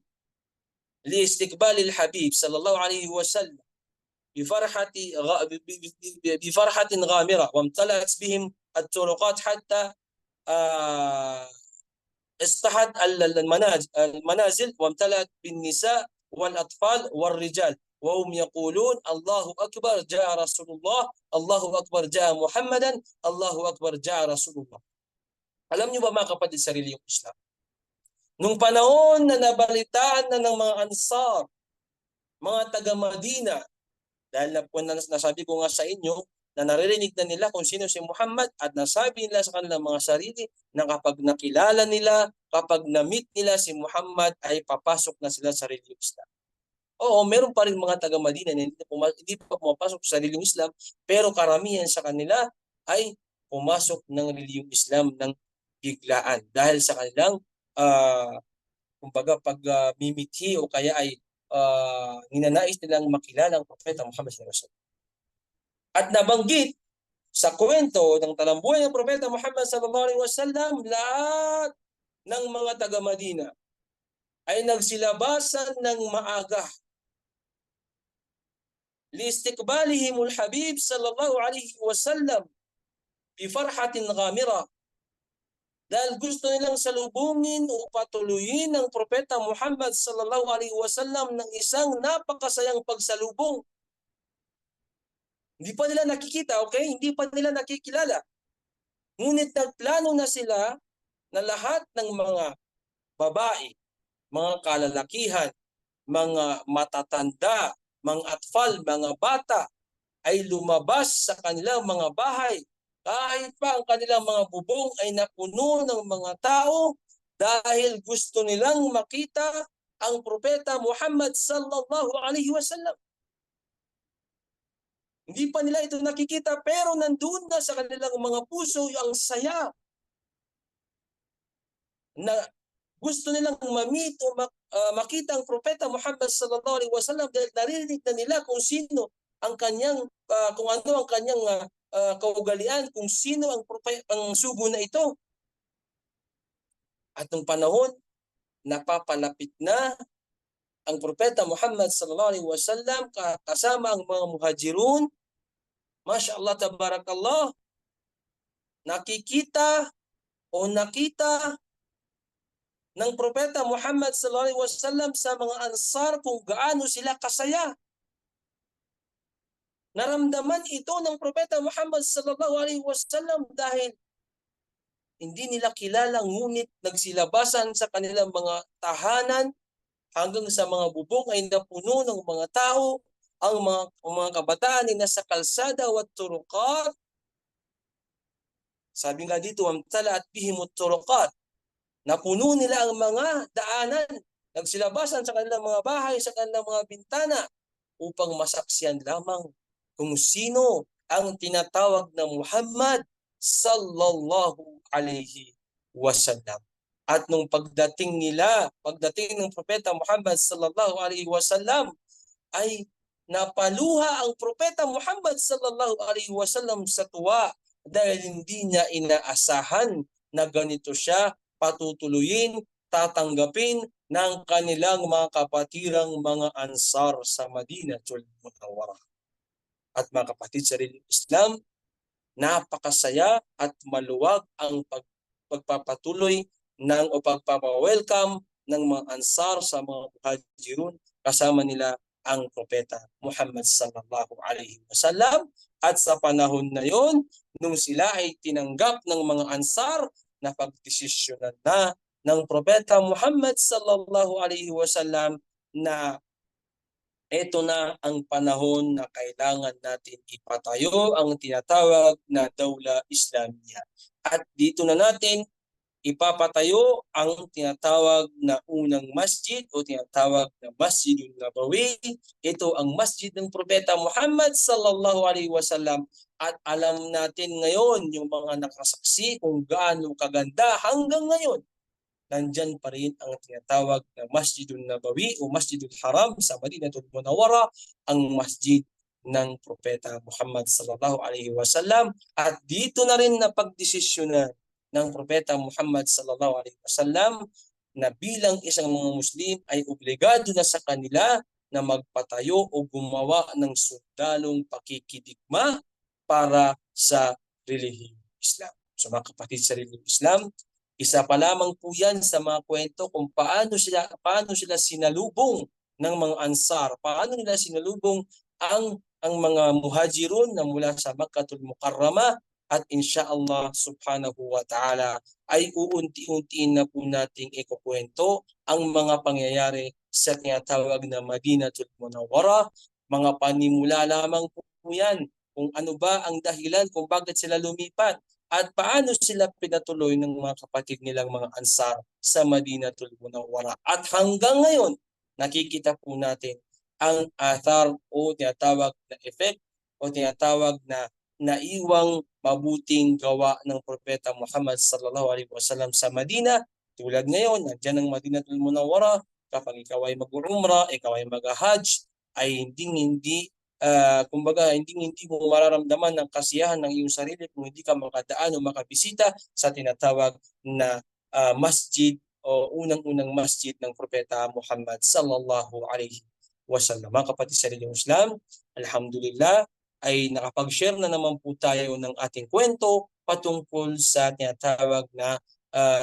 liistiqbal al-Habib sallallahu alaihi wasallam بفرحة غامرة وامتلأت بهم الطرقات حتى اصطحت المنازل وامتلأت بالنساء والأطفال والرجال وهم يقولون الله أكبر جاء رسول الله الله أكبر جاء محمدا الله أكبر جاء رسول الله. Alam niyo ba mga kapatid sa relihiyong Islam, nung panahon na nabalitaan na ng mga Ansar, mga taga-Madina, dahil nasabi ko nga sa inyo na naririnig na nila kung sino si Muhammad, at nasabi nila sa kanilang mga sarili na kapag nakilala nila, kapag na-meet nila si Muhammad, ay papasok na sila sa relihiyong Islam. Oo, meron pa rin mga taga-Madina na hindi pa pumapasok sa reliyong Islam, pero karamihan sa kanila ay pumasok ng reliyong Islam ng biglaan dahil sa kanilang kumbaga mimithi o kaya ay ninanais nilang makilala ang Propeta Muhammad sallallahu alaihi wasallam. At nabanggit sa kwento ng talambuhay ng Propeta Muhammad sallallahu alaihi wasallam, lahat ng mga taga-Madina ay nagsilabasan ng maaga liistikbalihimul Habib sallallahu alaihi wasallam bi farhatin ghamira, dahil gusto nilang salubungin o patuloyin ng Propeta Muhammad sallallahu alaihi wasallam ng isang napakasayang pagsalubong. Hindi pa nila nakikita, okay? Hindi pa nila nakikilala. Ngunit nagplano na sila na lahat ng mga babae, mga kalalakihan, mga matatanda, mga atfal, mga bata ay lumabas sa kanilang mga bahay kahit pa ang kanilang mga bubong ay napuno ng mga tao dahil gusto nilang makita ang Propeta Muhammad sallallahu alaihi wasallam. Hindi pa nila ito nakikita pero nandun na sa kanilang mga puso ang saya na gusto nilang ma-meet o makita ang Propeta Muhammad sallallahu alaihi wasallam dahil narinig na nila kung sino ang kanyang kung ano ang kanyang kaugalian, kung sino ang sugo na ito. At nung panahon napapalapit na ang Propeta Muhammad sallallahu alaihi wasallam kasama ang mga muhajirun, mashallah tabarakallah, nakita ng Propeta Muhammad sallallahu alaihi wasallam sa mga Ansar kung gaano sila kasaya. Naramdaman ito ng Propeta Muhammad sallallahu alaihi wasallam dahil hindi nila kilala ngunit nagsilabasan sa kanilang mga tahanan hanggang sa mga bubong ay napuno ng mga tao, ang mga kabataan ay nasa kalsada at turuqat. Sabi nga dito, amtala at bihimut turuqat. Napuno nila ang mga daanan, nagsilabasan sa kanilang mga bahay, sa kanilang mga bintana upang masaksiyan lamang kung sino ang tinatawag na Muhammad sallallahu alaihi wasallam. At nung pagdating ng Propeta Muhammad sallallahu alaihi wasallam, ay napaluha ang Propeta Muhammad sallallahu alaihi wasallam sa tuwa dahil hindi niya inaasahan na ganito siya patutuloyin, tatanggapin ng kanilang mga kapatirang mga Ansar sa Madinatul Munawwarah. At mga kapatid sa reliyong Islam, napakasaya at maluwag ang pagpapatuloy o pagpapa-welcome ng mga Ansar sa mga Muhajirun, kasama nila ang Propeta Muhammad sallallahu alaihi wasallam. At sa panahon na yon, nung sila ay tinanggap ng mga Ansar, na pagdesisyonan na ng Propeta Muhammad sallallahu alaihi wasallam na ito na ang panahon na kailangan natin ipatayo ang tinatawag na Dawla Islamiyya. At dito na natin ipapatayo ang tinatawag na unang masjid o tinatawag na Masjidun Nabawi. Ito ang masjid ng Propeta Muhammad sallallahu alaihi wasallam. At alam natin ngayon yung mga nakasaksi kung gaano kaganda hanggang ngayon. Nandyan pa rin ang tinatawag na Masjidun Nabawi o Masjidul Haram sa Madinatul Munawwarah, ang masjid ng Propeta Muhammad sallallahu alaihi wasallam. At dito na rin napagdesisyonan ng Propeta Muhammad sallallahu alaihi wasallam na bilang isang mga Muslim ay obligado na sa kanila na magpatayo o gumawa ng sundalong pakikidigma para sa relihiyong Islam. So mga kapatid sa relihiyong Islam, isa pa lamang po yan sa mga kwento kung paano sila sinalubong ng mga Ansar, paano nila sinalubong ang mga Muhajirun na mula sa Makkatul Mukarramah. At insyaallah subhanahu wa ta'ala ay uunti-untiin na po nating ikukwento ang mga pangyayari sa tinatawag na Madinatul Munawwarah. Mga panimula lamang po yan kung ano ba ang dahilan kung bakit sila lumipat at paano sila pinatuloy ng mga kapatid nilang mga Ansar sa Madinatul Munawwarah. At hanggang ngayon, nakikita po natin ang athar o tinatawag na effect o tinatawag na naiwang mabuting gawa ng Propeta Muhammad sallallahu alaihi wasallam sa Madina. Tulad ngayon, nandiyan ang Madinatul Munawwara, kapag ikaw ay mag-umrah, ikaw ay mag-hajj, ay hindi kumbaga hindi mo mararamdaman ng kasiyahan ng iyong sarili kung hindi ka makadaan o makabisita sa tinatawag na masjid o unang-unang masjid ng Propeta Muhammad sallallahu alaihi wasallam. Mga kapatid sa religyong Islam, alhamdulillah, ay nakapag-share na naman po tayo ng ating kwento patungkol sa tinatawag na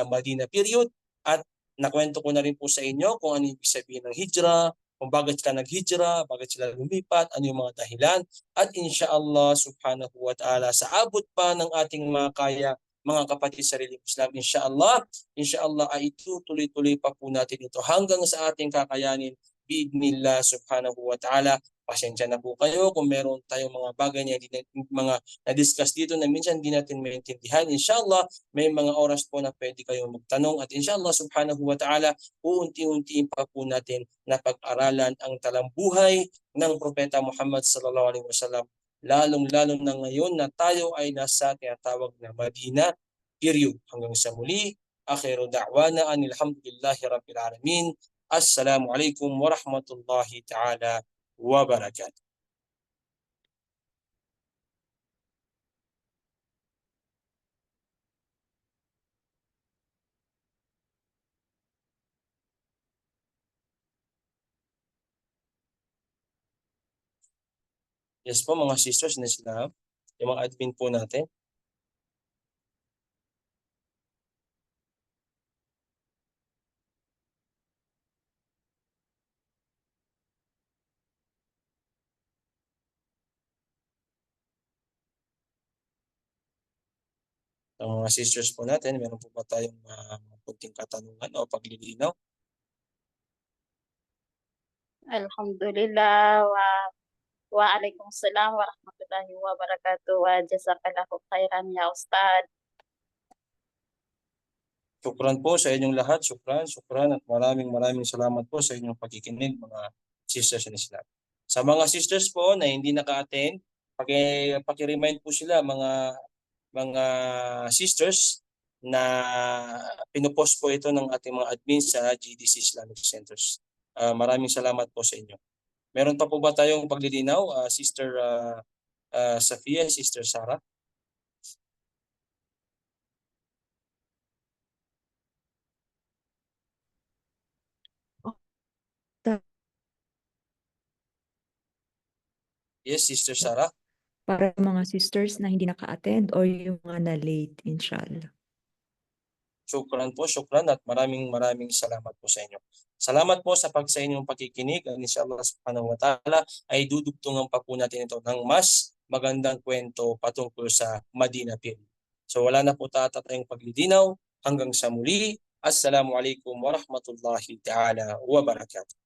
Madina period, at nakwento ko na rin po sa inyo kung ano ibig sabihin ng hijra, kung bakit ka nag-hijra, bakit sila lumipat, ano yung mga dahilan, at inshallah subhanahu wa ta'ala sa abot pa ng ating mga kaya, mga kapatid sa religyong Islam, inshallah ay itutuloy-tuloy pa po natin ito hanggang sa ating kakayanin biidnillah subhanahu wa ta'ala. Pasensya na po kayo kung meron tayong mga bagay na mga na-discuss dito na minsan hindi natin maintindihan. Inshallah, may mga oras po na pwede kayong magtanong, at inshallah subhanahu wa ta'ala, uunti-untiin pa po natin na pag-aralan ang talambuhay ng Propeta Muhammad sallallahu alaihi wasallam, lalong-lalo na ngayon na tayo ay nasa tinatawag na Madina period. Hanggang sa muli, akhiru da'wana anilhamdulillahi rabbil alamin. Assalamualaikum warahmatullahi ta'ala wabarakatuh. Yes po mga sisters na Islam, yung mga admin po natin. Ang mga sisters po natin, meron po ba tayong kunting katanungan o paglilinaw? Alhamdulillah wa alaikumussalam wa rahmatullahi wa barakatuh wa jazakallahu khairan ya Ustad. Shukran po sa inyong lahat, shukran at maraming salamat po sa inyong pagkikinig mga sisters in Islam. Sa mga sisters po na hindi naka-attend, paki-remind po sila mga sisters na pinupost po ito ng ating mga admin sa GDC Islamic Centers. Maraming salamat po sa inyo. Meron pa po ba tayong paglilinaw, Sister Safia, Sister Sarah? Yes, Sister Sarah. Para mga sisters na hindi naka-attend or yung mga na-late, inshallah. Shukran po, shukran at maraming salamat po sa inyo. Salamat po sa inyong pakikinig. Inshallah subhanahu wa ta'ala ay dudugtungan pa po natin ito ng mas magandang kwento patungkol sa Madina period. So wala na po tayong paglilinaw. Hanggang sa muli. Assalamualaikum warahmatullahi ta'ala wabarakatuh.